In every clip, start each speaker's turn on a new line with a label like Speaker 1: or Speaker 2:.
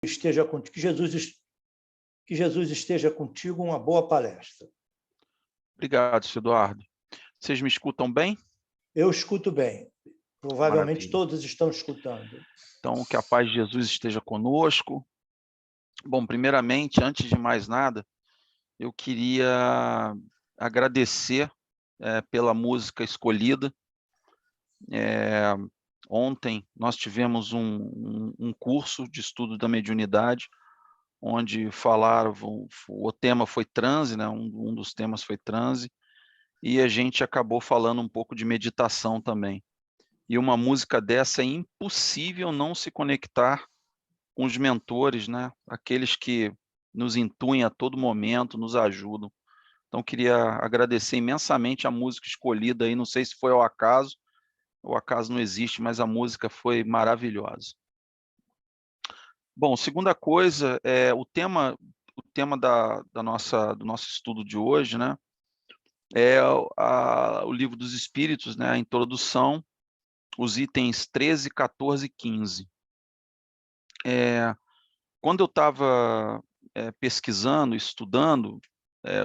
Speaker 1: esteja contigo, que Jesus esteja contigo, uma boa palestra.
Speaker 2: Obrigado, Sr. Eduardo. Vocês me escutam bem?
Speaker 1: Eu escuto bem. Provavelmente
Speaker 2: Maravilha.
Speaker 1: todos estão escutando.
Speaker 2: Então, que a paz de Jesus esteja conosco. Bom, primeiramente, antes de mais nada, eu queria agradecer pela música escolhida. Ontem nós tivemos um curso de estudo da mediunidade, onde falaram, o tema foi transe, né? Um dos temas foi transe, e a gente acabou falando um pouco de meditação também. E uma música dessa é impossível não se conectar com os mentores, né? Aqueles que nos intuem a todo momento, nos ajudam. Então, queria agradecer imensamente a música escolhida aí, não sei se foi ao acaso, o acaso não existe, mas a música foi maravilhosa. Bom, segunda coisa, o tema do nosso estudo de hoje, né, é o Livro dos Espíritos, né, a introdução, os itens 13, 14 e 15. Quando eu estava pesquisando, estudando,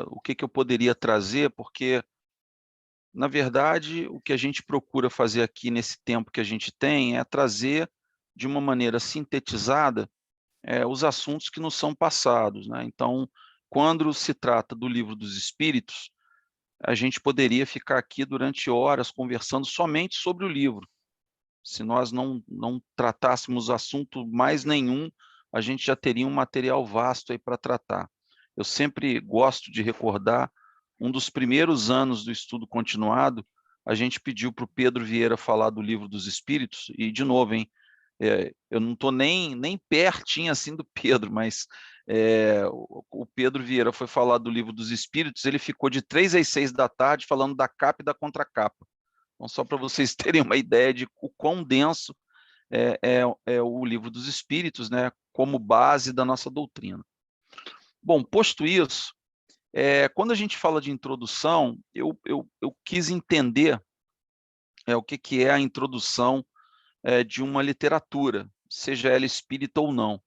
Speaker 2: o que eu poderia trazer, porque, na verdade, o que a gente procura fazer aqui nesse tempo que a gente tem é trazer de uma maneira sintetizada os assuntos que nos são passados, né? Então, quando se trata do Livro dos Espíritos, a gente poderia ficar aqui durante horas conversando somente sobre o livro. Se nós não tratássemos assunto mais nenhum, a gente já teria um material vasto aí para tratar. Eu sempre gosto de recordar, um dos primeiros anos do estudo continuado, a gente pediu para o Pedro Vieira falar do Livro dos Espíritos, e de novo, hein, eu não estou nem pertinho assim do Pedro, mas o Pedro Vieira foi falar do Livro dos Espíritos, ele ficou de 3 às 6 da tarde falando da capa e da contracapa. Então, só para vocês terem uma ideia de o quão denso é o Livro dos Espíritos, né, como base da nossa doutrina. Bom, posto isso, quando a gente fala de introdução, eu quis entender o que é a introdução de uma literatura, seja ela espírita ou não.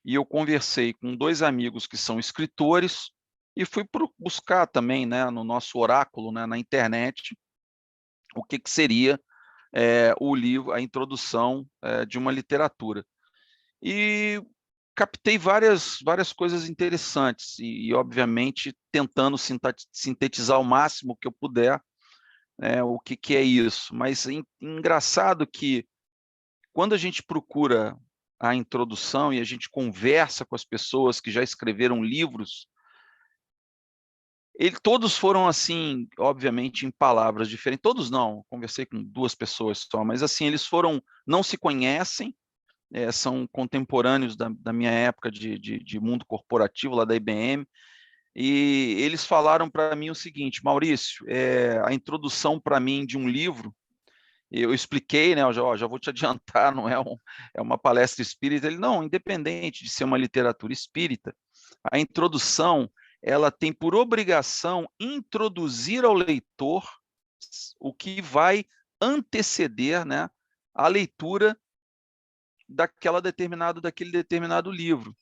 Speaker 2: E eu conversei com 2 amigos que são escritores e fui buscar também, né, no nosso oráculo, né, na internet, o que seria o livro, a introdução de uma literatura. E captei várias coisas interessantes e obviamente, tentando sintetizar o máximo que eu puder o que é isso. Mas engraçado que, quando a gente procura a introdução e a gente conversa com as pessoas que já escreveram livros, todos foram assim, obviamente, em palavras diferentes. Todos não, conversei com 2 pessoas só, mas assim, eles não se conhecem, são contemporâneos da minha época de mundo corporativo, lá da IBM, e eles falaram para mim o seguinte: Maurício, a introdução para mim de um livro, eu expliquei, né, já vou te adiantar, não é uma palestra espírita. Ele, não, independente de ser uma literatura espírita, a introdução, ela tem por obrigação introduzir ao leitor o que vai anteceder, né, a leitura daquele determinado livro.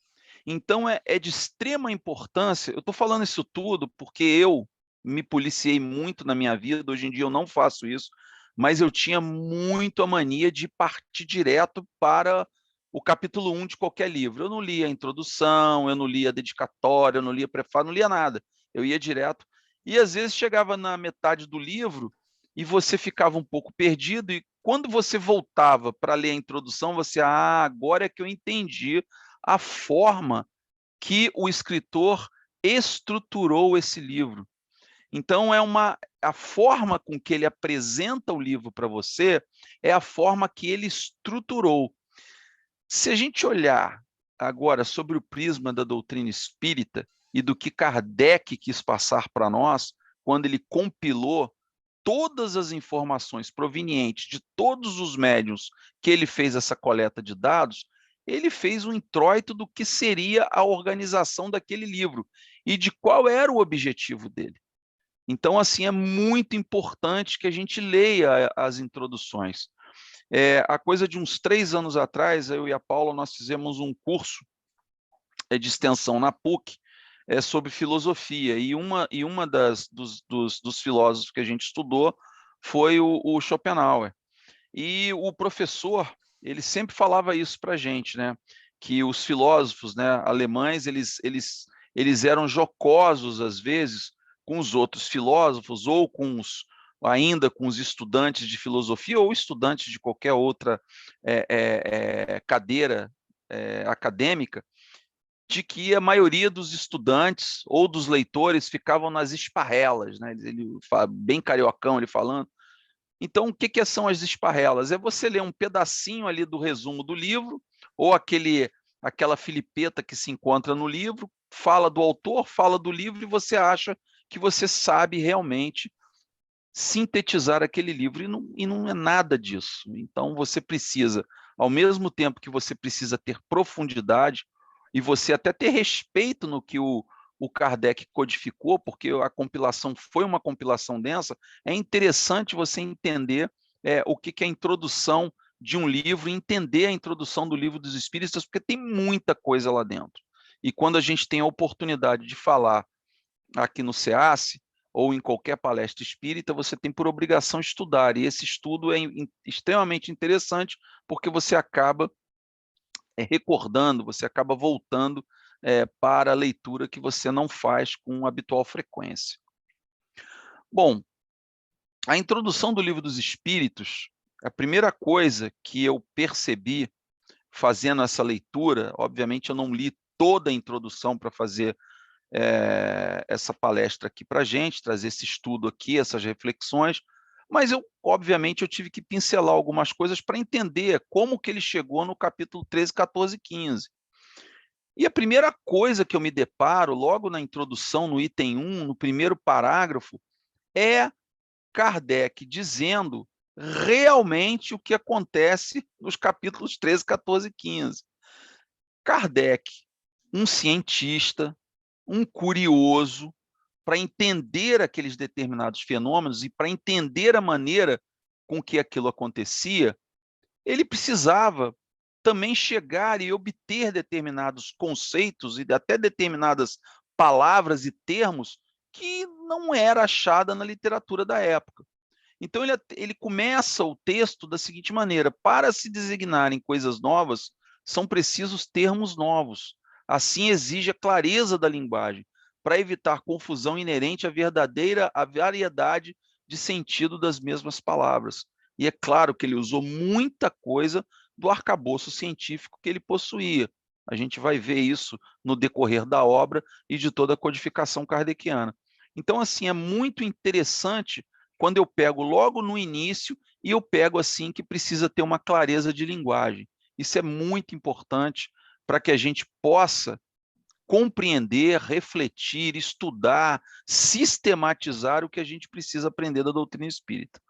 Speaker 2: Então, é de extrema importância. Eu estou falando isso tudo porque eu me policiei muito na minha vida. Hoje em dia eu não faço isso, mas eu tinha muito a mania de partir direto para o capítulo 1 de qualquer livro. Eu não lia a introdução, eu não lia a dedicatória, eu não lia prefácio, não lia nada. Eu ia direto. E às vezes chegava na metade do livro e você ficava um pouco perdido, e quando você voltava para ler a introdução, você, agora é que eu entendi a forma que o escritor estruturou esse livro. Então, a forma com que ele apresenta o livro para você é a forma que ele estruturou. Se a gente olhar agora sobre o prisma da doutrina espírita e do que Kardec quis passar para nós, quando ele compilou todas as informações provenientes de todos os médiuns que ele fez essa coleta de dados, ele fez um introito do que seria a organização daquele livro e de qual era o objetivo dele. Então, assim, é muito importante que a gente leia as introduções. Há coisa de uns 3 anos atrás, eu e a Paula, nós fizemos um curso de extensão na PUC sobre filosofia, e uma dos filósofos que a gente estudou foi o Schopenhauer. E o professor, ele sempre falava isso para a gente, né? Que os filósofos, né, alemães, eles eram jocosos, às vezes, com os outros filósofos, ou ainda com os estudantes de filosofia, ou estudantes de qualquer outra cadeira acadêmica, de que a maioria dos estudantes ou dos leitores ficavam nas esparrelas, né? Ele bem cariocão, ele falando. Então, o que são as esparrelas? É você ler um pedacinho ali do resumo do livro, ou aquela filipeta que se encontra no livro, fala do autor, fala do livro, e você acha que você sabe realmente sintetizar aquele livro, e não é nada disso. Então, você precisa, ao mesmo tempo que você precisa ter profundidade, e você até ter respeito no que o Kardec codificou, porque a compilação foi uma compilação densa, é interessante você entender o que é a introdução de um livro, entender a introdução do Livro dos Espíritos, porque tem muita coisa lá dentro. E quando a gente tem a oportunidade de falar aqui no SEASSE, ou em qualquer palestra espírita, você tem por obrigação estudar, e esse estudo é extremamente interessante, porque você acaba recordando, você acaba voltando para a leitura que você não faz com habitual frequência. Bom, a introdução do Livro dos Espíritos, a primeira coisa que eu percebi fazendo essa leitura, obviamente eu não li toda a introdução para fazer essa palestra aqui para a gente, trazer esse estudo aqui, essas reflexões, mas obviamente, eu tive que pincelar algumas coisas para entender como que ele chegou no capítulo 13, 14 e 15. E a primeira coisa que eu me deparo, logo na introdução, no item 1, no primeiro parágrafo, é Kardec dizendo realmente o que acontece nos capítulos 13, 14 e 15. Kardec, um cientista, um curioso, para entender aqueles determinados fenômenos e para entender a maneira com que aquilo acontecia, ele precisava também chegar e obter determinados conceitos e até determinadas palavras e termos que não era achada na literatura da época. Então, ele começa o texto da seguinte maneira: para se designarem coisas novas, são precisos termos novos. Assim exige a clareza da linguagem, para evitar confusão inerente à variedade de sentido das mesmas palavras. E é claro que ele usou muita coisa do arcabouço científico que ele possuía. A gente vai ver isso no decorrer da obra e de toda a codificação kardeciana. Então, assim, é muito interessante quando eu pego logo no início e eu pego assim que precisa ter uma clareza de linguagem. Isso é muito importante para que a gente possa compreender, refletir, estudar, sistematizar o que a gente precisa aprender da doutrina espírita.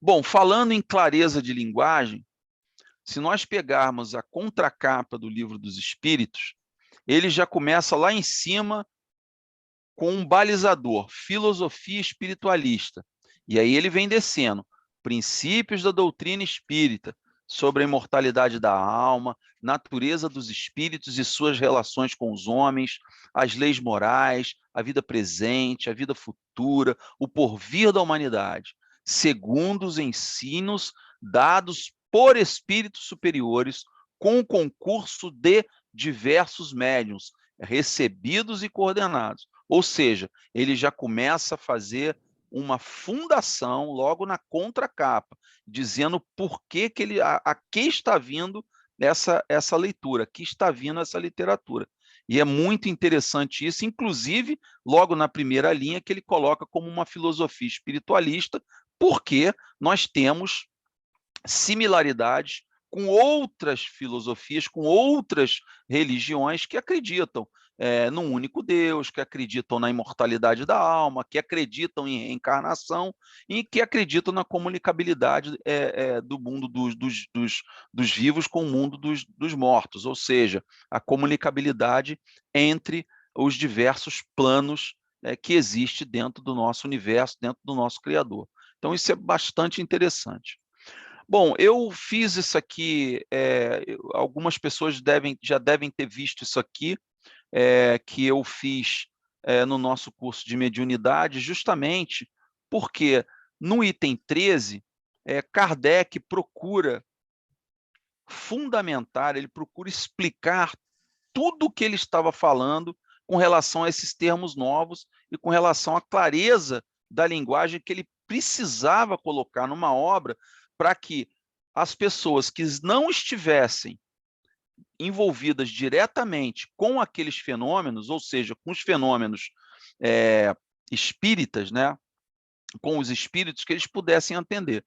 Speaker 2: Bom, falando em clareza de linguagem, se nós pegarmos a contracapa do Livro dos Espíritos, ele já começa lá em cima com um balizador, filosofia espiritualista. E aí ele vem descendo, princípios da doutrina espírita, sobre a imortalidade da alma, natureza dos espíritos e suas relações com os homens, as leis morais, a vida presente, a vida futura, o porvir da humanidade, segundo os ensinos dados por espíritos superiores, com o concurso de diversos médiuns, recebidos e coordenados. Ou seja, ele já começa a fazer uma fundação logo na contracapa, dizendo por que a que está vindo essa leitura, a que está vindo essa literatura. E é muito interessante isso, inclusive, logo na primeira linha, que ele coloca como uma filosofia espiritualista, porque nós temos similaridades com outras filosofias, com outras religiões que acreditam num único Deus, que acreditam na imortalidade da alma, que acreditam em reencarnação e que acreditam na comunicabilidade do mundo dos vivos com o mundo dos mortos, ou seja, a comunicabilidade entre os diversos planos que existe dentro do nosso universo, dentro do nosso Criador. Então, isso é bastante interessante. Bom, eu fiz isso aqui, algumas pessoas já devem ter visto isso aqui, que eu fiz no nosso curso de mediunidade, justamente porque no item 13, Kardec procura fundamentar, ele procura explicar tudo o que ele estava falando com relação a esses termos novos e com relação à clareza da linguagem que ele precisava colocar numa obra para que as pessoas que não estivessem envolvidas diretamente com aqueles fenômenos, ou seja, com os fenômenos espíritas, né, com os espíritos, que eles pudessem entender.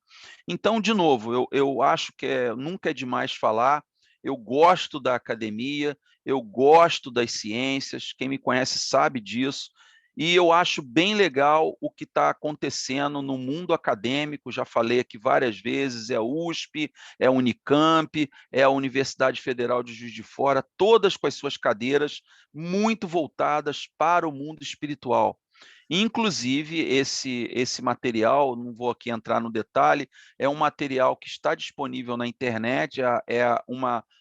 Speaker 2: Então, de novo, eu acho que nunca é demais falar, eu gosto da academia, eu gosto das ciências, quem me conhece sabe disso, e eu acho bem legal o que está acontecendo no mundo acadêmico, já falei aqui várias vezes, é a USP, é a Unicamp, é a Universidade Federal de Juiz de Fora, todas com as suas cadeiras muito voltadas para o mundo espiritual. Inclusive, esse material, não vou aqui entrar no detalhe, é um material que está disponível na internet,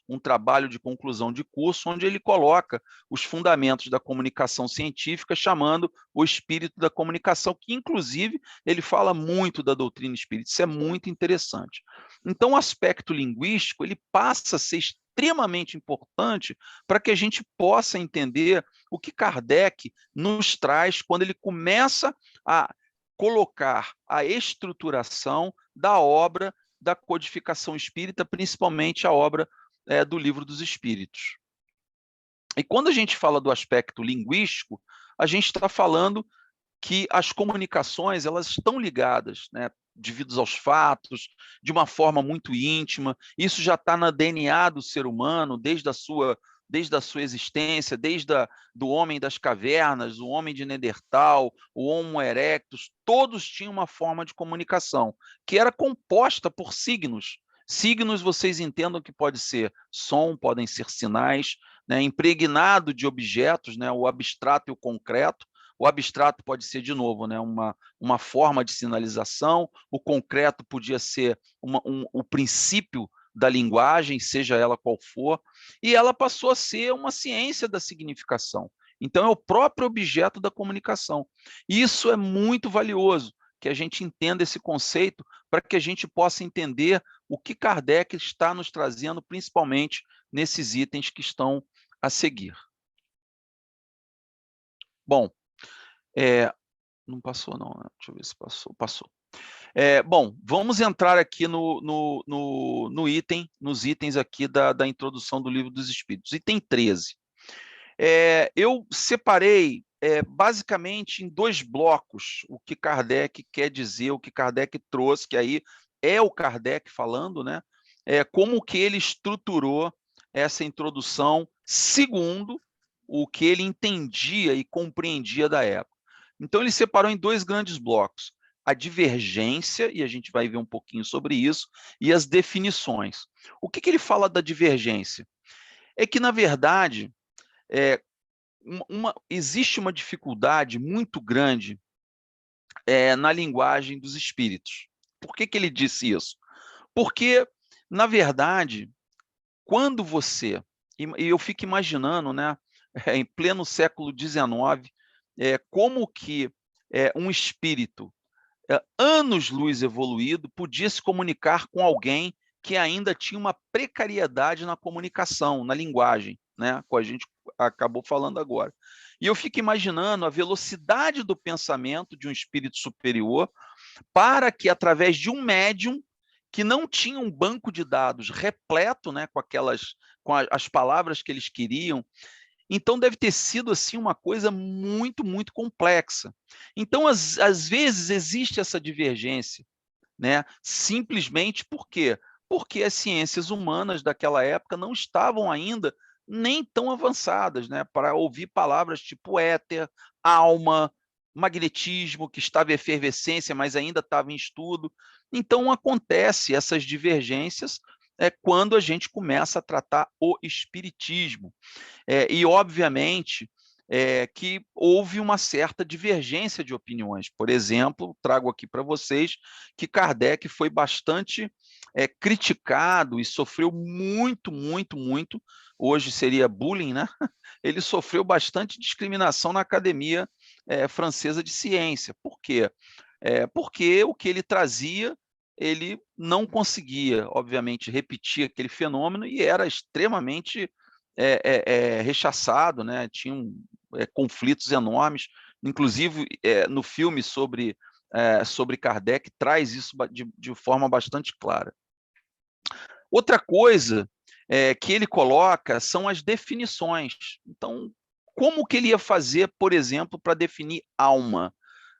Speaker 2: um trabalho de conclusão de curso, onde ele coloca os fundamentos da comunicação científica, chamando o espírito da comunicação, que, inclusive, ele fala muito da doutrina espírita. Isso é muito interessante. Então, o aspecto linguístico ele passa a ser extremamente importante para que a gente possa entender o que Kardec nos traz quando ele começa a colocar a estruturação da obra da codificação espírita, principalmente a obra do Livro dos Espíritos. E quando a gente fala do aspecto linguístico, a gente está falando que as comunicações elas estão ligadas, né, devido aos fatos, de uma forma muito íntima. Isso já está no DNA do ser humano, desde a sua existência, do homem das cavernas, o homem de Neandertal, o Homo erectus, todos tinham uma forma de comunicação, que era composta por signos. Signos, vocês entendam que pode ser som, podem ser sinais, né, impregnado de objetos, né, o abstrato e o concreto. O abstrato pode ser, de novo, né, uma forma de sinalização, o concreto podia ser o princípio da linguagem, seja ela qual for, e ela passou a ser uma ciência da significação. Então, é o próprio objeto da comunicação. E isso é muito valioso, que a gente entenda esse conceito, para que a gente possa entender o que Kardec está nos trazendo, principalmente nesses itens que estão a seguir. Bom, não passou não, né? Deixa eu ver se passou. Passou. Bom, vamos entrar aqui nos itens aqui da introdução do Livro dos Espíritos. Item 13. Eu separei basicamente em 2 blocos o que Kardec quer dizer, o que Kardec trouxe, que aí é o Kardec falando, né? Como que ele estruturou essa introdução segundo o que ele entendia e compreendia da época. Então, ele separou em 2 grandes blocos. A divergência, e a gente vai ver um pouquinho sobre isso, e as definições. O que ele fala da divergência? É que, na verdade, existe uma dificuldade muito grande na linguagem dos espíritos. Por que ele disse isso? Porque, na verdade, quando você... E eu fico imaginando, né, em pleno século XIX, como que um espírito anos-luz evoluído podia se comunicar com alguém que ainda tinha uma precariedade na comunicação, na linguagem, né, como a gente acabou falando agora. E eu fico imaginando a velocidade do pensamento de um espírito superior para que, através de um médium que não tinha um banco de dados repleto, né, com as palavras que eles queriam, então deve ter sido assim uma coisa muito, muito complexa. Então, às vezes, existe essa divergência, né? Simplesmente por quê? Porque as ciências humanas daquela época não estavam ainda nem tão avançadas, né, para ouvir palavras tipo éter, alma, magnetismo, que estava em efervescência, mas ainda estava em estudo. Então, acontece essas divergências quando a gente começa a tratar o espiritismo. E, obviamente, que houve uma certa divergência de opiniões. Por exemplo, trago aqui para vocês que Kardec foi bastante criticado e sofreu muito, muito, muito, hoje seria bullying, né? Ele sofreu bastante discriminação na Academia Francesa de Ciência. Por quê? Porque o que ele trazia, ele não conseguia, obviamente, repetir aquele fenômeno e era extremamente rechaçado, né? Tinham conflitos enormes, inclusive no filme sobre Kardec traz isso de forma bastante clara. Outra coisa que ele coloca são as definições. Então, como que ele ia fazer, por exemplo, para definir alma?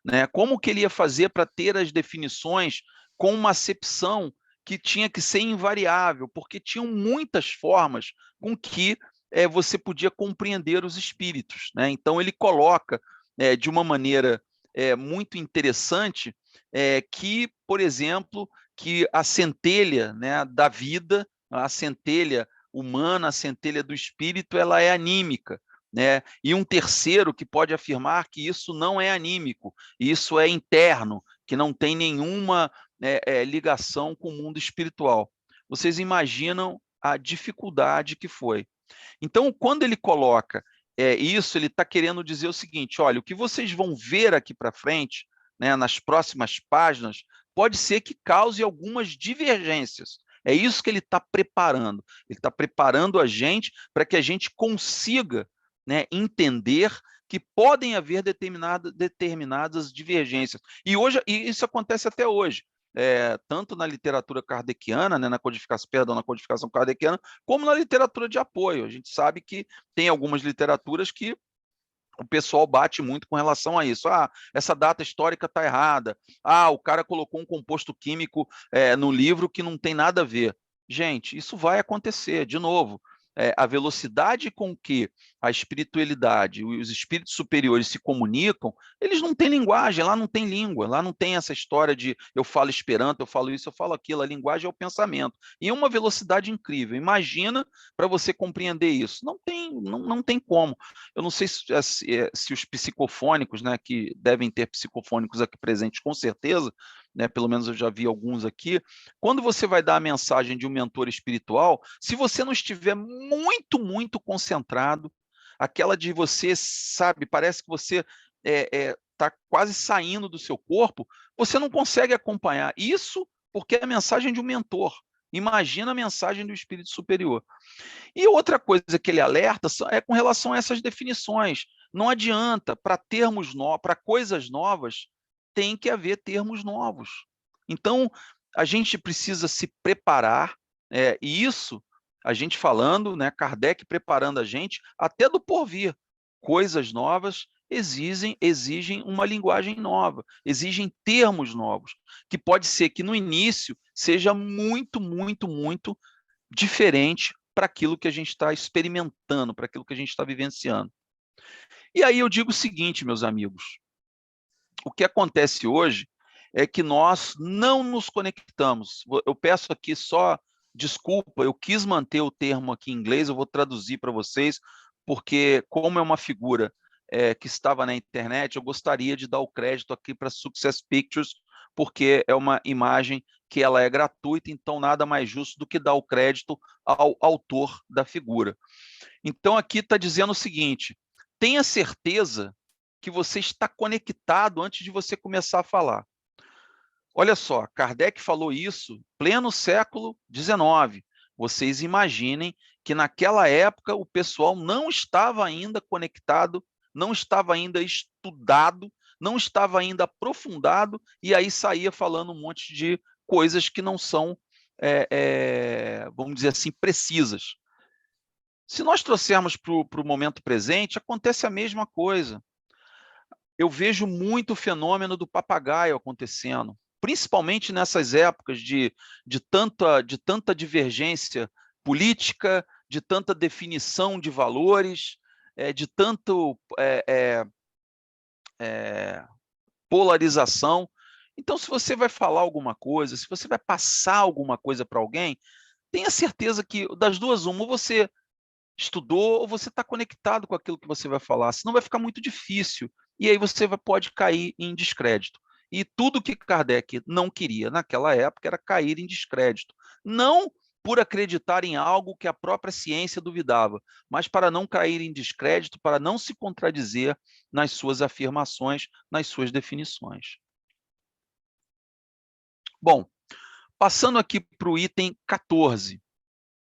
Speaker 2: Né? Como que ele ia fazer para ter as definições com uma acepção que tinha que ser invariável, porque tinham muitas formas com que você podia compreender os espíritos. Né? Então, ele coloca de uma maneira muito interessante que, por exemplo, que a centelha, né, da vida, a centelha humana, a centelha do espírito, ela é anímica. Né? E um terceiro que pode afirmar que isso não é anímico, isso é interno, que não tem nenhuma ligação com o mundo espiritual. Vocês imaginam a dificuldade que foi. Então, quando ele coloca isso, ele está querendo dizer o seguinte: olha, o que vocês vão ver aqui para frente, né, nas próximas páginas, pode ser que cause algumas divergências. É isso que ele está preparando. Ele está preparando a gente para que a gente consiga, né, entender que podem haver determinadas divergências. E isso acontece até hoje. Tanto na literatura kardeciana, né, na codificação kardeciana, como na literatura de apoio. A gente sabe que tem algumas literaturas que o pessoal bate muito com relação a isso. Essa data histórica está errada. O cara colocou um composto químico no livro que não tem nada a ver. Gente, isso vai acontecer, de novo. A velocidade com que a espiritualidade, os espíritos superiores se comunicam, eles não têm linguagem, lá não tem língua, lá não tem essa história de eu falo Esperanto, eu falo isso, eu falo aquilo, a linguagem é o pensamento. E é uma velocidade incrível. Imagina para você compreender isso. Não tem como. Eu não sei se os psicofônicos, né, que devem ter psicofônicos aqui presentes com certeza, né, pelo menos eu já vi alguns aqui, quando você vai dar a mensagem de um mentor espiritual, se você não estiver muito, muito concentrado, aquela de você, sabe, parece que você está quase saindo do seu corpo, você não consegue acompanhar. Isso porque é a mensagem de um mentor. Imagina a mensagem do espírito superior. E outra coisa que ele alerta é com relação a essas definições. Não adianta, para coisas novas, tem que haver termos novos. Então, a gente precisa se preparar, e isso, a gente falando, né, Kardec preparando a gente até do porvir. Coisas novas exigem uma linguagem nova, exigem termos novos, que pode ser que no início seja muito, muito, muito diferente para aquilo que a gente está experimentando, para aquilo que a gente está vivenciando. E aí eu digo o seguinte, meus amigos, o que acontece hoje é que nós não nos conectamos. Eu peço aqui só desculpa, eu quis manter o termo aqui em inglês, eu vou traduzir para vocês, porque como é uma figura que estava na internet, eu gostaria de dar o crédito aqui para Success Pictures, porque é uma imagem que ela é gratuita, então nada mais justo do que dar o crédito ao autor da figura. Então aqui está dizendo o seguinte: tenha certeza que você está conectado antes de você começar a falar. Olha só, Kardec falou isso pleno século XIX. Vocês imaginem que naquela época o pessoal não estava ainda conectado, não estava ainda estudado, não estava ainda aprofundado, e aí saía falando um monte de coisas que não são, vamos dizer assim, precisas. Se nós trouxermos para o momento presente, acontece a mesma coisa. Eu vejo muito o fenômeno do papagaio acontecendo, principalmente nessas épocas de tanta divergência política, de tanta definição de valores, de tanto polarização. Então, se você vai falar alguma coisa, se você vai passar alguma coisa para alguém, tenha certeza que das duas uma, você estudou ou você está conectado com aquilo que você vai falar, senão vai ficar muito difícil, e aí você pode cair em descrédito. E tudo que Kardec não queria naquela época era cair em descrédito. Não por acreditar em algo que a própria ciência duvidava, mas para não cair em descrédito, para não se contradizer nas suas afirmações, nas suas definições. Bom, passando aqui para o item 14.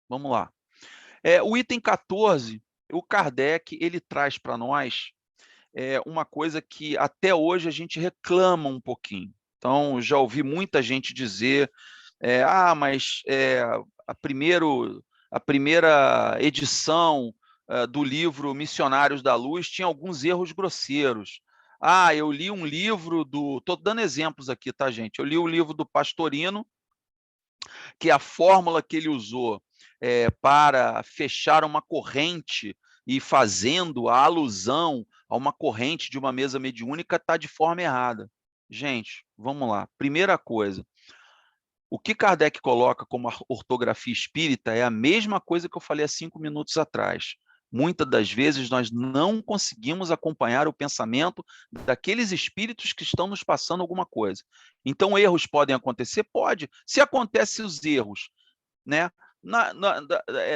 Speaker 2: Vamos lá. O item 14, o Kardec, ele traz para nós uma coisa que até hoje a gente reclama um pouquinho. Então, já ouvi muita gente dizer, mas a primeira edição do livro Missionários da Luz tinha alguns erros grosseiros. Eu li um livro do... Estou dando exemplos aqui, tá, gente? Eu li o livro do Pastorino, que a fórmula que ele usou para fechar uma corrente e fazendo a alusão a uma corrente de uma mesa mediúnica está de forma errada. Gente, vamos lá. Primeira coisa, o que Kardec coloca como ortografia espírita é a mesma coisa que eu falei há 5 minutos atrás. Muitas das vezes nós não conseguimos acompanhar o pensamento daqueles espíritos que estão nos passando alguma coisa. Então, erros podem acontecer? Pode. Se acontecem os erros, né,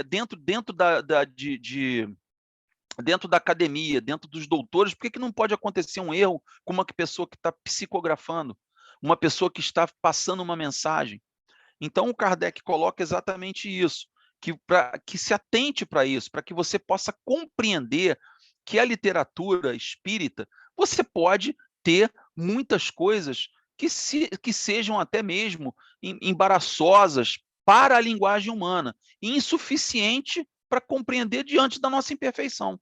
Speaker 2: dentro da academia, dentro dos doutores, por que não pode acontecer um erro com uma pessoa que está psicografando, uma pessoa que está passando uma mensagem? Então, o Kardec coloca exatamente isso, que se atente para isso, para que você possa compreender que a literatura espírita, você pode ter muitas coisas que sejam até mesmo embaraçosas para a linguagem humana, e insuficiente para compreender diante da nossa imperfeição.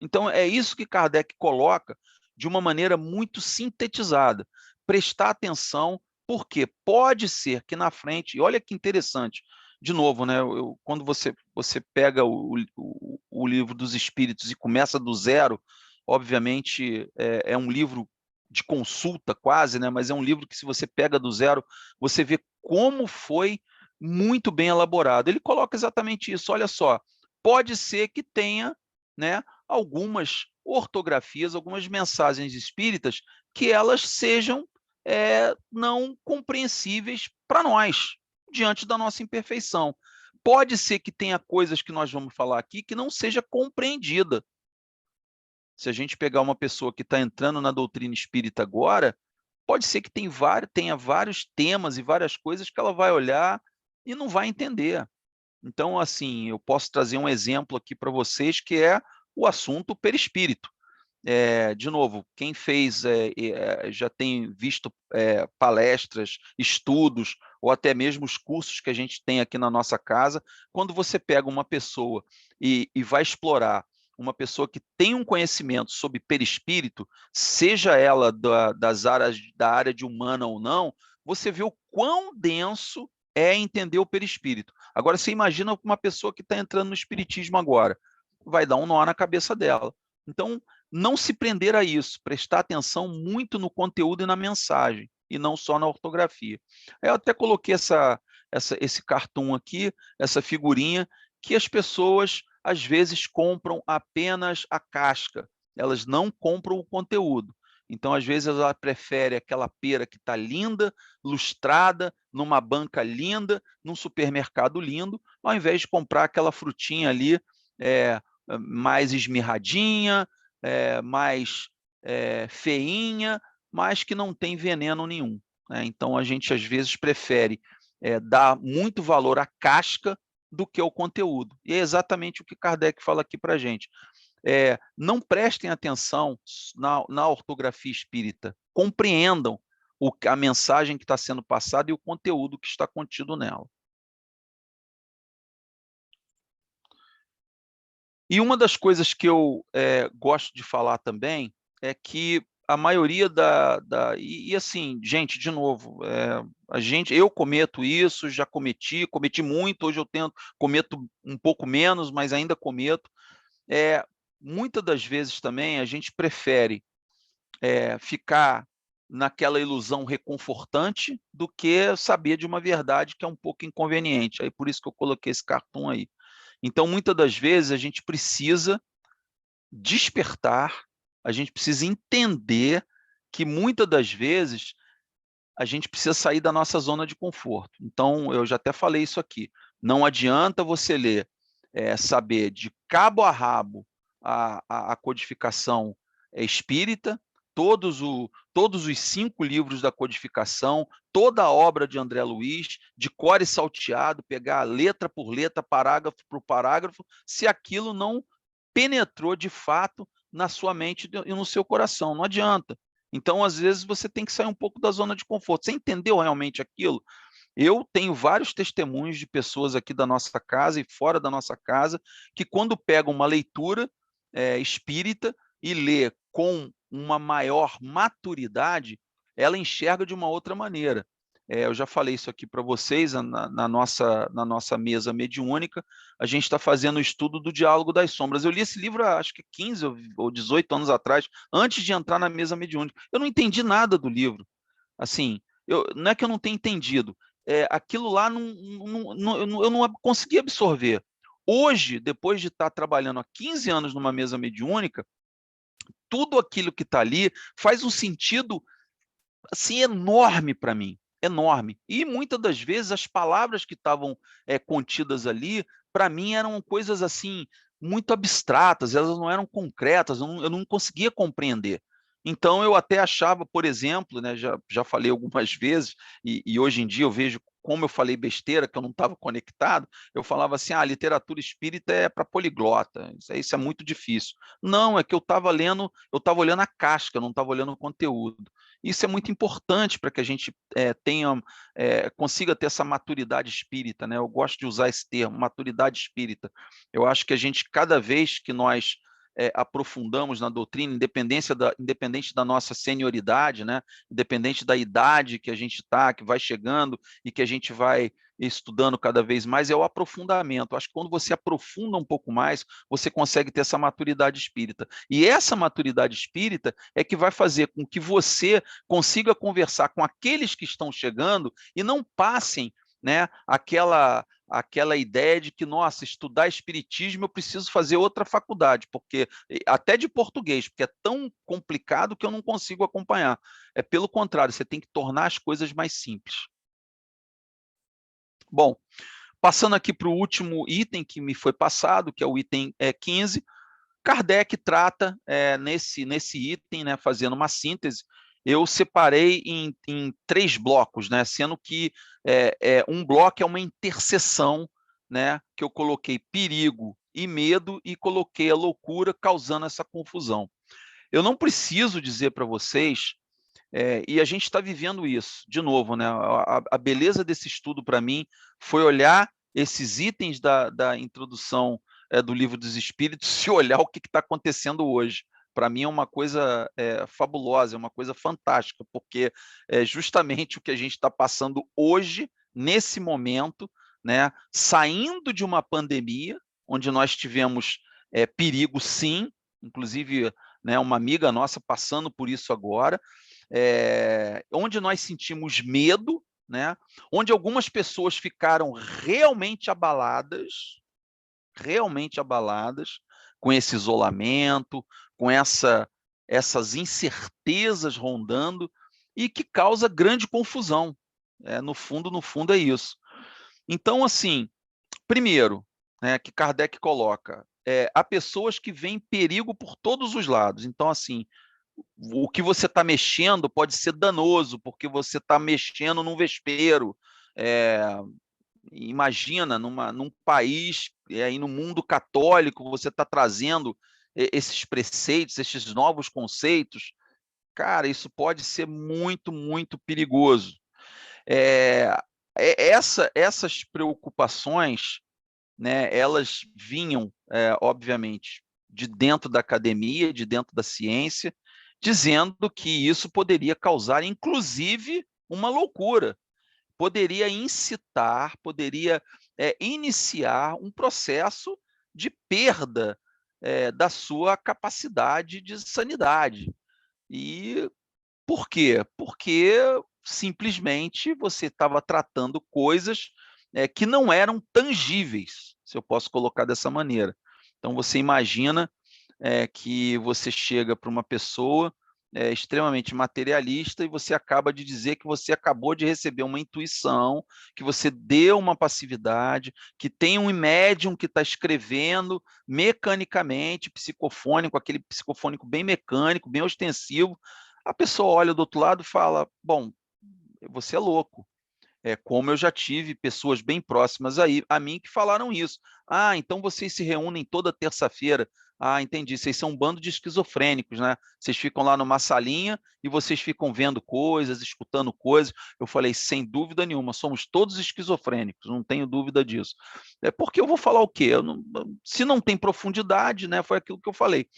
Speaker 2: Então, é isso que Kardec coloca de uma maneira muito sintetizada. Prestar atenção, porque pode ser que na frente, e olha que interessante, de novo, né, quando você pega o livro dos Espíritos e começa do zero, obviamente é um livro de consulta quase, né, mas é um livro que, se você pega do zero, você vê como foi muito bem elaborado. Ele coloca exatamente isso. Olha só, pode ser que tenha, né, algumas ortografias, algumas mensagens espíritas que elas sejam não compreensíveis para nós, diante da nossa imperfeição. Pode ser que tenha coisas que nós vamos falar aqui que não seja compreendida. Se a gente pegar uma pessoa que está entrando na doutrina espírita agora, pode ser que tenha vários temas e várias coisas que ela vai olhar e não vai entender. Então, assim, eu posso trazer um exemplo aqui para vocês, que é o assunto perispírito. De novo, quem fez, já tem visto palestras, estudos, ou até mesmo os cursos que a gente tem aqui na nossa casa. Quando você pega uma pessoa e vai explorar uma pessoa que tem um conhecimento sobre perispírito, seja ela da área de humana ou não, você vê o quão denso é entender o perispírito. Agora, você imagina uma pessoa que está entrando no espiritismo agora, vai dar um nó na cabeça dela. Então, não se prender a isso, prestar atenção muito no conteúdo e na mensagem, e não só na ortografia. Eu até coloquei esse cartoon aqui, essa figurinha, que as pessoas, às vezes, compram apenas a casca, elas não compram o conteúdo. Então, às vezes, ela prefere aquela pera que está linda, lustrada, numa banca linda, num supermercado lindo, ao invés de comprar aquela frutinha ali mais esmirradinha, mais feinha, mas que não tem veneno nenhum, né? Então, a gente, às vezes, prefere dar muito valor à casca do que ao conteúdo. E é exatamente o que Kardec fala aqui para a gente. Não prestem atenção na ortografia espírita, compreendam a mensagem que está sendo passada e o conteúdo que está contido nela. E uma das coisas que eu gosto de falar também é que a maioria e assim, gente, de novo, eu cometo isso, já cometi muito, hoje eu cometo um pouco menos, mas ainda cometo. Muitas das vezes também a gente prefere ficar naquela ilusão reconfortante do que saber de uma verdade que é um pouco inconveniente. Aí por isso que eu coloquei esse cartoon aí. Então, muitas das vezes, a gente precisa despertar, a gente precisa entender que muitas das vezes a gente precisa sair da nossa zona de conforto. Então, eu já até falei isso aqui, não adianta você ler, saber de cabo a rabo a codificação espírita, todos os 5 livros da codificação, toda a obra de André Luiz, de cor e salteado, pegar letra por letra, parágrafo por parágrafo, se aquilo não penetrou de fato na sua mente e no seu coração, não adianta. Então, às vezes, você tem que sair um pouco da zona de conforto. Você entendeu realmente aquilo? Eu tenho vários testemunhos de pessoas aqui da nossa casa e fora da nossa casa, que quando pegam uma leitura espírita e lê com uma maior maturidade, ela enxerga de uma outra maneira. Eu já falei isso aqui para vocês, na nossa mesa mediúnica, a gente está fazendo o estudo do Diálogo das Sombras. Eu li esse livro há, acho que 15 ou 18 anos atrás, antes de entrar na mesa mediúnica. Eu não entendi nada do livro. Assim, não é que eu não tenha entendido, aquilo lá eu não consegui absorver. Hoje, depois de estar trabalhando há 15 anos numa mesa mediúnica, tudo aquilo que está ali faz um sentido assim, enorme para mim, enorme. E muitas das vezes as palavras que estavam contidas ali, para mim eram coisas assim muito abstratas, elas não eram concretas, eu não conseguia compreender. Então eu até achava, por exemplo, né, já falei algumas vezes, e hoje em dia eu vejo como eu falei besteira, que eu não estava conectado, eu falava assim, a literatura espírita é para poliglota, isso é muito difícil. Não, é que eu estava olhando a casca, eu não estava olhando o conteúdo. Isso é muito importante para que a gente consiga ter essa maturidade espírita, né? Eu gosto de usar esse termo, maturidade espírita. Eu acho que a gente, cada vez que nós aprofundamos na doutrina, independente da nossa senioridade, né? Independente da idade que a gente está, que vai chegando e que a gente vai estudando cada vez mais, é o aprofundamento. Acho que quando você aprofunda um pouco mais, você consegue ter essa maturidade espírita. E essa maturidade espírita é que vai fazer com que você consiga conversar com aqueles que estão chegando e não passem, né, aquela ideia de que, nossa, estudar espiritismo eu preciso fazer outra faculdade, porque até de português, porque é tão complicado que eu não consigo acompanhar. É pelo contrário, você tem que tornar as coisas mais simples. Bom, passando aqui para o último item que me foi passado, que é o item 15, Kardec trata nesse item, né, fazendo uma síntese, eu separei em 3 blocos, né, sendo que um bloco é uma interseção, né, que eu coloquei perigo e medo e coloquei a loucura causando essa confusão. Eu não preciso dizer para vocês, e a gente está vivendo isso, de novo, né, a beleza desse estudo para mim foi olhar esses itens da introdução do Livro dos Espíritos e olhar o que está acontecendo hoje. Para mim é uma coisa fabulosa, é uma coisa fantástica, porque é justamente o que a gente está passando hoje, nesse momento, né, saindo de uma pandemia, onde nós tivemos perigo sim, inclusive, né, uma amiga nossa passando por isso agora, onde nós sentimos medo, né, onde algumas pessoas ficaram realmente abaladas com esse isolamento, com essas incertezas rondando e que causa grande confusão. No fundo é isso. Então, assim, primeiro, né, que Kardec coloca, há pessoas que veem perigo por todos os lados. Então, assim, o que você está mexendo pode ser danoso, porque você está mexendo num vespeiro. Imagina, num país, aí no mundo católico, você está trazendo esses preceitos, esses novos conceitos. Cara, isso pode ser muito, muito perigoso. Essas preocupações, né, elas vinham, obviamente, de dentro da academia, de dentro da ciência, dizendo que isso poderia causar, inclusive, uma loucura, poderia incitar, poderia iniciar um processo de perda da sua capacidade de sanidade. E por quê? Porque simplesmente você estava tratando coisas que não eram tangíveis. se eu posso colocar dessa maneira. Então, você imagina que você chega para uma pessoa extremamente materialista e você acaba de dizer que você acabou de receber uma intuição, que você deu uma passividade, que tem um médium que está escrevendo mecanicamente, psicofônico, aquele psicofônico bem mecânico, bem ostensivo. A pessoa olha do outro lado e fala, bom, você é louco. Como eu já tive pessoas bem próximas a mim que falaram isso. Ah, então vocês se reúnem toda terça-feira. Ah, entendi, vocês são um bando de esquizofrênicos, né? Vocês ficam lá numa salinha e vocês ficam vendo coisas, escutando coisas. Eu falei, sem dúvida nenhuma, somos todos esquizofrênicos, não tenho dúvida disso. Porque eu vou falar o quê? Se não tem profundidade, né? Foi aquilo que eu falei.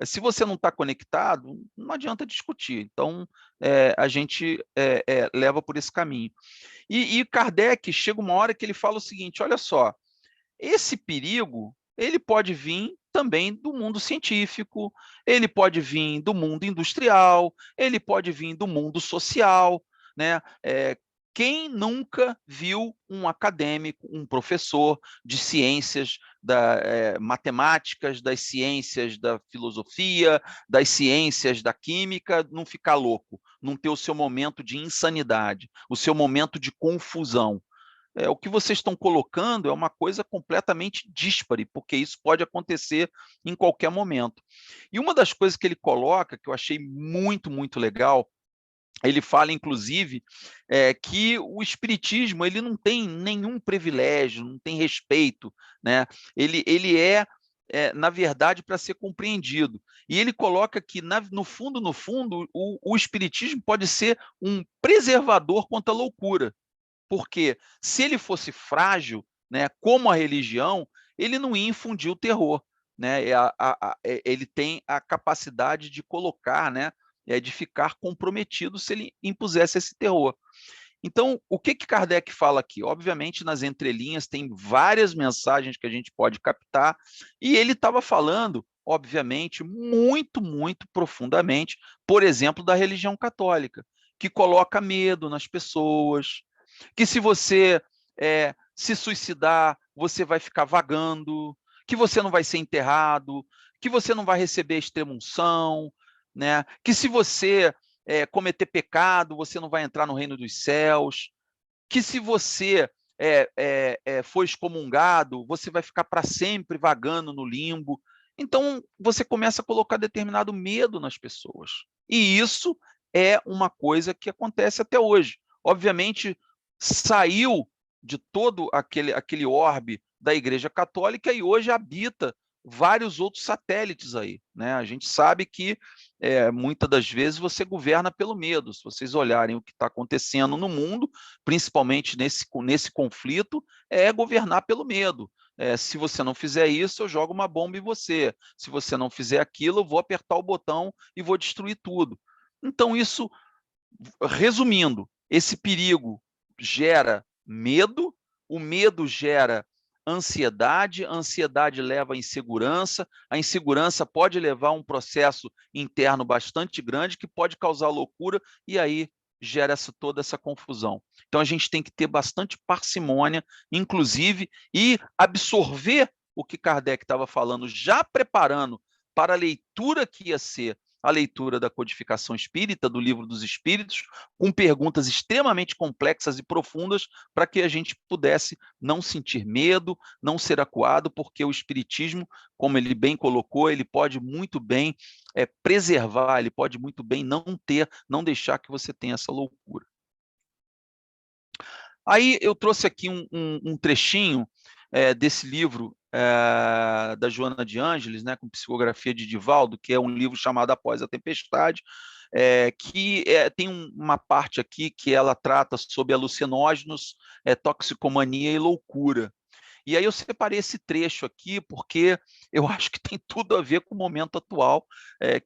Speaker 2: Se você não está conectado, não adianta discutir. Então, a gente leva por esse caminho. E Kardec chega uma hora que ele fala o seguinte, olha só, esse perigo, ele pode vir também do mundo científico, ele pode vir do mundo industrial, ele pode vir do mundo social, né? Quem nunca viu um acadêmico, um professor de ciências matemáticas, das ciências da filosofia, das ciências da química, não ficar louco, não ter o seu momento de insanidade, o seu momento de confusão? O que vocês estão colocando é uma coisa completamente díspare, porque isso pode acontecer em qualquer momento. E uma das coisas que ele coloca, que eu achei muito, muito legal, ele fala, inclusive, que o espiritismo ele não tem nenhum privilégio, não tem respeito, né? Ele na verdade, para ser compreendido. E ele coloca que, no fundo, o espiritismo pode ser um preservador contra a loucura. Porque se ele fosse frágil, né, como a religião, ele não ia infundir o terror. Né? Ele tem a capacidade de colocar, né, de ficar comprometido se ele impusesse esse terror. Então, o que Kardec fala aqui? Obviamente, nas entrelinhas, tem várias mensagens que a gente pode captar, e ele estava falando, obviamente, muito, muito profundamente, por exemplo, da religião católica, que coloca medo nas pessoas, que se você se suicidar, você vai ficar vagando, que você não vai ser enterrado, que você não vai receber extrema-unção, né? Que se você cometer pecado, você não vai entrar no reino dos céus, que se você for excomungado, você vai ficar para sempre vagando no limbo. Então, você começa a colocar determinado medo nas pessoas. E isso é uma coisa que acontece até hoje. Obviamente, saiu de todo aquele orbe da Igreja Católica e hoje habita vários outros satélites aí, né? A gente sabe que muitas das vezes você governa pelo medo. Se vocês olharem o que está acontecendo no mundo, principalmente nesse conflito, é governar pelo medo. Se você não fizer isso, eu jogo uma bomba em você. Se você não fizer aquilo, eu vou apertar o botão e vou destruir tudo. Então, isso, resumindo, esse perigo gera medo, o medo gera ansiedade, a ansiedade leva à insegurança, a insegurança pode levar a um processo interno bastante grande que pode causar loucura e aí gera toda essa confusão. Então a gente tem que ter bastante parcimônia, inclusive, e absorver o que Kardec estava falando, já preparando para a leitura que ia ser a leitura da codificação espírita, do Livro dos Espíritos, com perguntas extremamente complexas e profundas, para que a gente pudesse não sentir medo, não ser acuado, porque o espiritismo, como ele bem colocou, ele pode muito bem preservar, ele pode muito bem não deixar que você tenha essa loucura. Aí eu trouxe aqui um trechinho desse livro da Joana de Ângeles, né, com psicografia de Divaldo, que é um livro chamado Após a Tempestade, que tem uma parte aqui que ela trata sobre alucinógenos, toxicomania e loucura. E aí eu separei esse trecho aqui porque eu acho que tem tudo a ver com o momento atual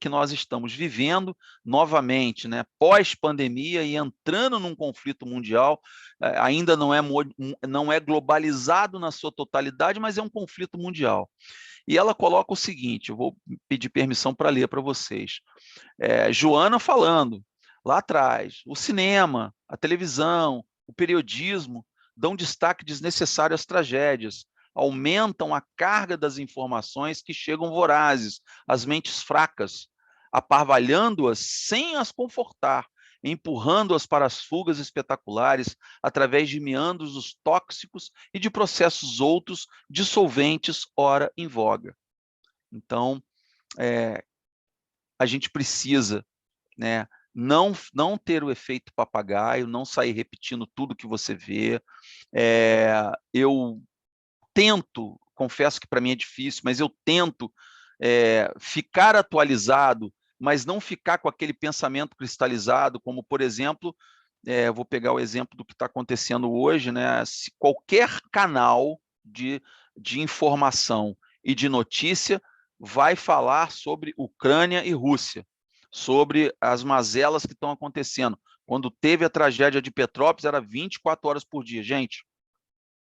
Speaker 2: que nós estamos vivendo, novamente, né, pós-pandemia e entrando num conflito mundial, ainda não é globalizado na sua totalidade, mas é um conflito mundial. E ela coloca o seguinte, eu vou pedir permissão para ler para vocês. Joana falando, lá atrás, o cinema, a televisão, o periodismo, dão destaque desnecessário às tragédias, aumentam a carga das informações que chegam vorazes, às mentes fracas, aparvalhando-as sem as confortar, empurrando-as para as fugas espetaculares, através de meandros tóxicos e de processos outros dissolventes, ora em voga. Então, a gente precisa, né, não ter o efeito papagaio, não sair repetindo tudo que você vê. Eu tento, confesso que para mim é difícil, mas eu tento ficar atualizado, mas não ficar com aquele pensamento cristalizado, como, por exemplo, vou pegar o exemplo do que está acontecendo hoje, né? Se qualquer canal de informação e de notícia vai falar sobre Ucrânia e Rússia, sobre as mazelas que estão acontecendo. Quando teve a tragédia de Petrópolis, era 24 horas por dia. Gente,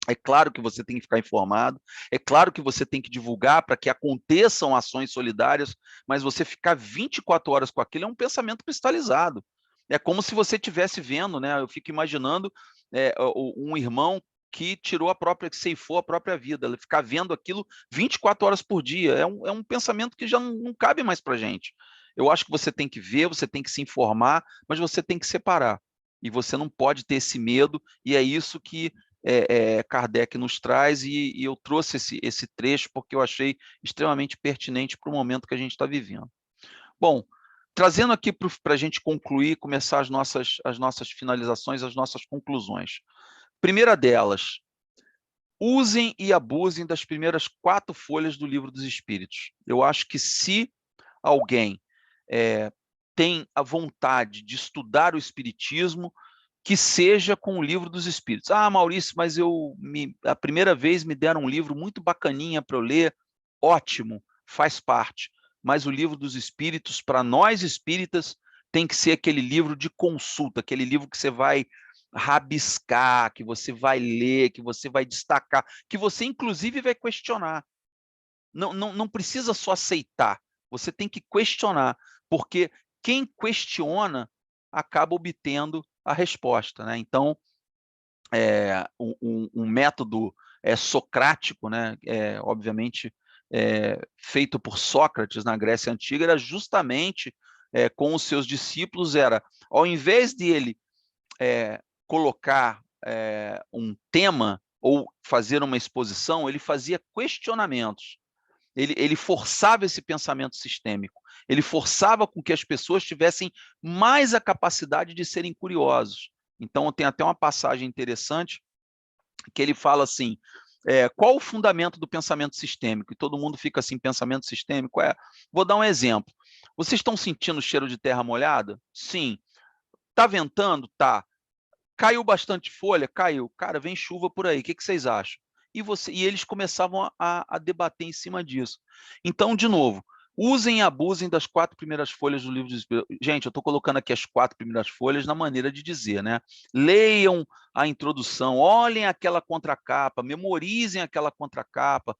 Speaker 2: é claro que você tem que ficar informado, é claro que você tem que divulgar para que aconteçam ações solidárias, mas você ficar 24 horas com aquilo é um pensamento cristalizado. É como se você estivesse vendo, né? Eu fico imaginando um irmão que que ceifou a própria vida, ele ficar vendo aquilo 24 horas por dia. É um pensamento que já não cabe mais para a gente. Eu acho que você tem que ver, você tem que se informar, mas você tem que separar. E você não pode ter esse medo, e é isso que Kardec nos traz, e eu trouxe esse trecho porque eu achei extremamente pertinente para o momento que a gente está vivendo. Bom, trazendo aqui para a gente concluir, começar as nossas finalizações, as nossas conclusões. Primeira delas, usem e abusem das primeiras 4 folhas do Livro dos Espíritos. Eu acho que se alguém tem a vontade de estudar o Espiritismo, que seja com o Livro dos Espíritos. Ah, Maurício, mas a primeira vez me deram um livro muito bacaninha para eu ler. Ótimo, faz parte. Mas o Livro dos Espíritos, para nós espíritas, tem que ser aquele livro de consulta, aquele livro que você vai rabiscar, que você vai ler, que você vai destacar, que você inclusive vai questionar. Não precisa só aceitar, você tem que questionar, porque quem questiona acaba obtendo a resposta, né? Então, um método socrático, né? Obviamente feito por Sócrates na Grécia Antiga, era justamente com os seus discípulos, ao invés de ele colocar um tema ou fazer uma exposição, ele fazia questionamentos. Ele forçava esse pensamento sistêmico, ele forçava com que as pessoas tivessem mais a capacidade de serem curiosos. Então, tem até uma passagem interessante que ele fala assim, qual o fundamento do pensamento sistêmico? E todo mundo fica assim, pensamento sistêmico Vou dar um exemplo. Vocês estão sentindo o cheiro de terra molhada? Sim. Está ventando? Tá. Caiu bastante folha? Caiu. Cara, vem chuva por aí, o que vocês acham? E eles começavam a debater em cima disso. Então, de novo, usem e abusem das 4 primeiras folhas do Livro dos Espíritos. Gente, eu estou colocando aqui as 4 primeiras folhas na maneira de dizer, né? Leiam a introdução, olhem aquela contracapa, memorizem aquela contracapa,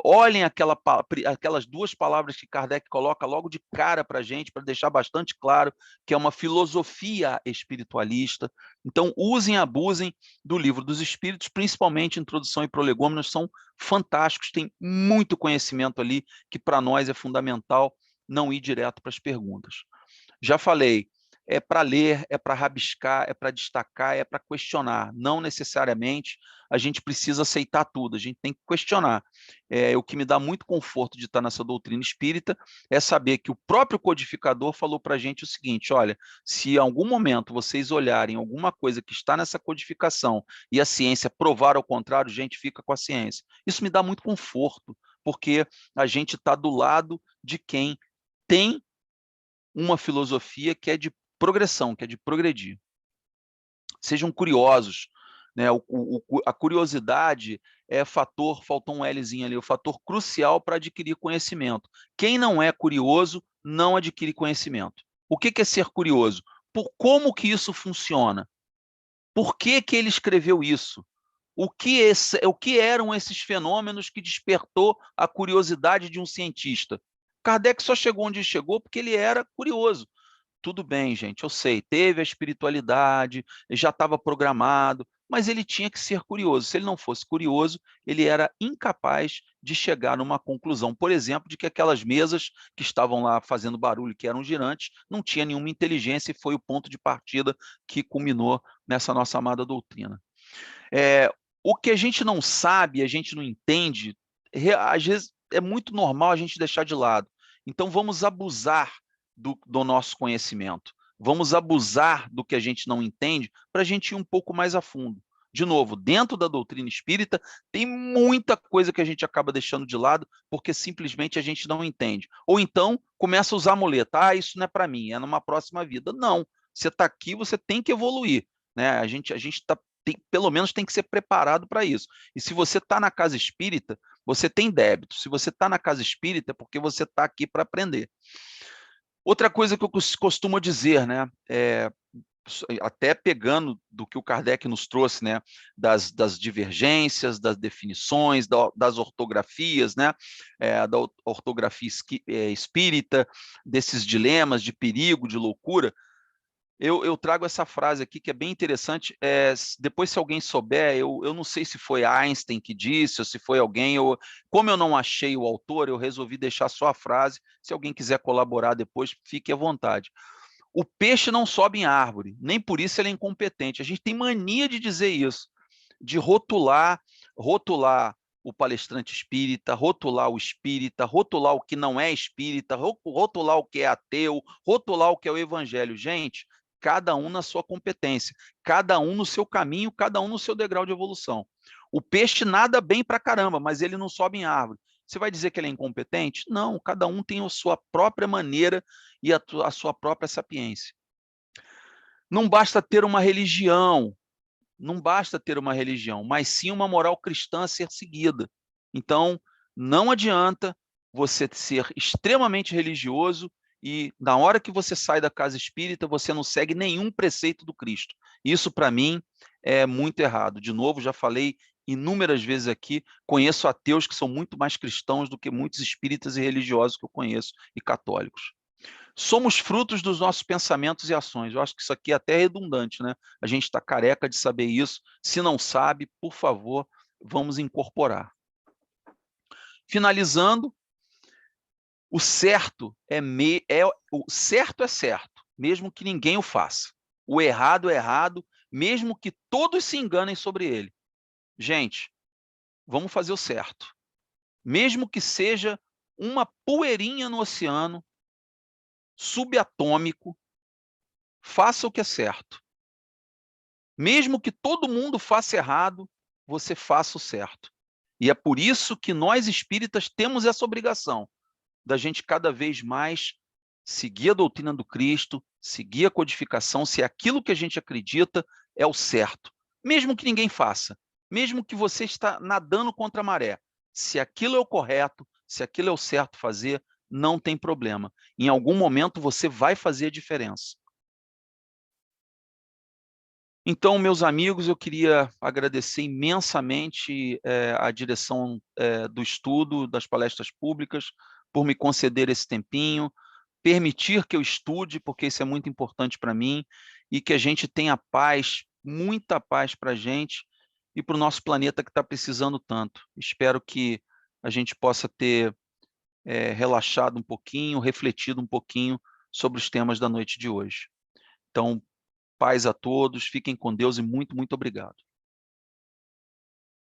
Speaker 2: olhem aquelas 2 palavras que Kardec coloca logo de cara para a gente, para deixar bastante claro que é uma filosofia espiritualista. Então, usem e abusem do Livro dos Espíritos, principalmente Introdução e Prolegômenos, são fantásticos, tem muito conhecimento ali que para nós é fundamental não ir direto para as perguntas. Já falei, é para ler, é para rabiscar, é para destacar, é para questionar. Não necessariamente a gente precisa aceitar tudo, a gente tem que questionar. O que me dá muito conforto de estar nessa doutrina espírita é saber que o próprio codificador falou para a gente o seguinte, olha, se em algum momento vocês olharem alguma coisa que está nessa codificação e a ciência provar ao contrário, gente, fica com a ciência. Isso me dá muito conforto, porque a gente está do lado de quem tem uma filosofia que é de progressão, que é de progredir. Sejam curiosos, né? A curiosidade é fator, faltou um Lzinho ali, o fator crucial para adquirir conhecimento. Quem não é curioso não adquire conhecimento. O que é ser curioso? Por como que isso funciona? Por que ele escreveu isso? O que eram esses fenômenos que despertou a curiosidade de um cientista? Kardec só chegou onde chegou porque ele era curioso. Tudo bem, gente, eu sei, teve a espiritualidade, já estava programado, mas ele tinha que ser curioso. Se ele não fosse curioso, ele era incapaz de chegar numa conclusão, por exemplo, de que aquelas mesas que estavam lá fazendo barulho, que eram girantes, não tinha nenhuma inteligência e foi o ponto de partida que culminou nessa nossa amada doutrina. O que a gente não sabe, a gente não entende, às vezes é muito normal a gente deixar de lado. Então vamos abusar do nosso conhecimento. Vamos abusar do que a gente não entende para a gente ir um pouco mais a fundo. De novo, dentro da doutrina espírita, tem muita coisa que a gente acaba deixando de lado porque simplesmente a gente não entende. Ou então começa a usar a muleta. Isso não é para mim, é numa próxima vida. Não, você está aqui, você tem que evoluir. Né? A gente pelo menos tem que ser preparado para isso. E se você está na casa espírita, você tem débito. Se você está na casa espírita, é porque você está aqui para aprender. Outra coisa que eu costumo dizer, né, até pegando do que o Kardec nos trouxe, né, das divergências, das definições, das ortografias, né, da ortografia espírita, desses dilemas de perigo, de loucura, eu trago essa frase aqui que é bem interessante. Depois, se alguém souber, eu não sei se foi Einstein que disse, ou se foi alguém. Como eu não achei o autor, eu resolvi deixar só a frase. Se alguém quiser colaborar depois, fique à vontade. O peixe não sobe em árvore, nem por isso ele é incompetente. A gente tem mania de dizer isso, de rotular o palestrante espírita, rotular o espírita, rotular o que não é espírita, rotular o que é ateu, rotular o que é o evangelho. Gente, cada um na sua competência, cada um no seu caminho, cada um no seu degrau de evolução. O peixe nada bem pra caramba, mas ele não sobe em árvore. Você vai dizer que ele é incompetente? Não, cada um tem a sua própria maneira e a sua própria sapiência. Não basta ter uma religião, mas sim uma moral cristã a ser seguida. Então, não adianta você ser extremamente religioso e, na hora que você sai da casa espírita, você não segue nenhum preceito do Cristo. Isso, para mim, é muito errado. De novo, já falei inúmeras vezes aqui, conheço ateus que são muito mais cristãos do que muitos espíritas e religiosos que eu conheço, e católicos. Somos frutos dos nossos pensamentos e ações. Eu acho que isso aqui é até redundante, né? A gente está careca de saber isso. Se não sabe, por favor, vamos incorporar. Finalizando, o certo é certo, mesmo que ninguém o faça. O errado é errado, mesmo que todos se enganem sobre ele. Gente, vamos fazer o certo. Mesmo que seja uma poeirinha no oceano, subatômico, faça o que é certo. Mesmo que todo mundo faça errado, você faça o certo. E é por isso que nós espíritas temos essa obrigação da gente cada vez mais seguir a doutrina do Cristo, seguir a codificação, se aquilo que a gente acredita é o certo. Mesmo que ninguém faça, mesmo que você está nadando contra a maré, se aquilo é o correto, se aquilo é o certo fazer, não tem problema. Em algum momento você vai fazer a diferença. Então, meus amigos, eu queria agradecer imensamente a direção do estudo, das palestras públicas, por me conceder esse tempinho, permitir que eu estude, porque isso é muito importante para mim, e que a gente tenha paz, muita paz para a gente e para o nosso planeta que está precisando tanto. Espero que a gente possa ter relaxado um pouquinho, refletido um pouquinho sobre os temas da noite de hoje. Então, paz a todos, fiquem com Deus e muito, muito obrigado.